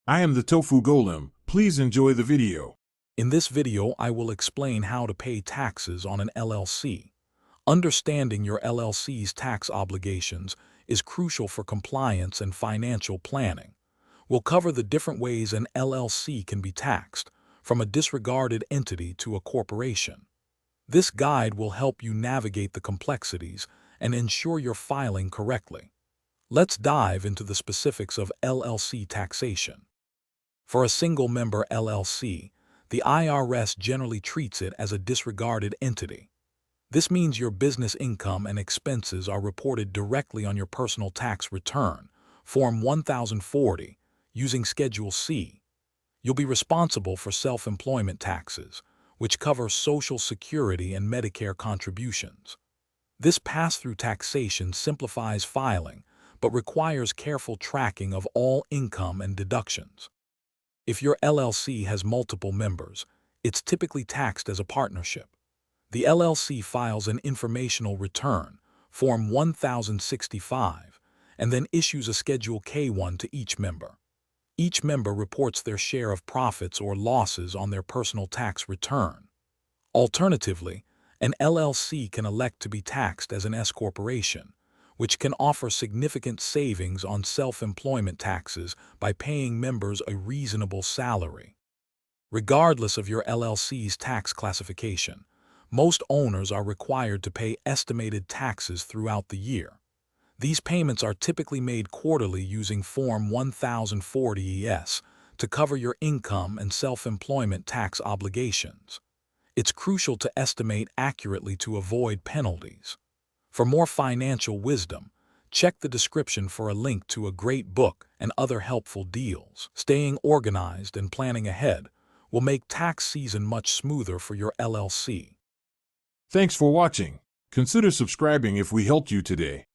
I am the Tofu Golem. Please enjoy the video. In this video, I will explain how to pay taxes on an LLC. Understanding your LLC's tax obligations is crucial for compliance and financial planning. We'll cover the different ways an LLC can be taxed, from a disregarded entity to a corporation. This guide will help you navigate the complexities and ensure you're filing correctly. Let's dive into the specifics of LLC taxation. For a single-member LLC, the IRS generally treats it as a disregarded entity. This means your business income and expenses are reported directly on your personal tax return, Form 1040, using Schedule C. You'll be responsible for self-employment taxes, which cover Social Security and Medicare contributions. This pass-through taxation simplifies filing, but requires careful tracking of all income and deductions. If your LLC has multiple members, it's typically taxed as a partnership. The LLC files an informational return, Form 1065, and then issues a Schedule K-1 to each member. Each member reports their share of profits or losses on their personal tax return. Alternatively, an LLC can elect to be taxed as an S-corporation, which can offer significant savings on self-employment taxes by paying members a reasonable salary. Regardless of your LLC's tax classification, most owners are required to pay estimated taxes throughout the year. These payments are typically made quarterly using Form 1040 ES to cover your income and self-employment tax obligations. It's crucial to estimate accurately to avoid penalties. For more financial wisdom, check the description for a link to a great book and other helpful deals. Staying organized and planning ahead will make tax season much smoother for your LLC. Thanks for watching. Consider subscribing if we helped you today.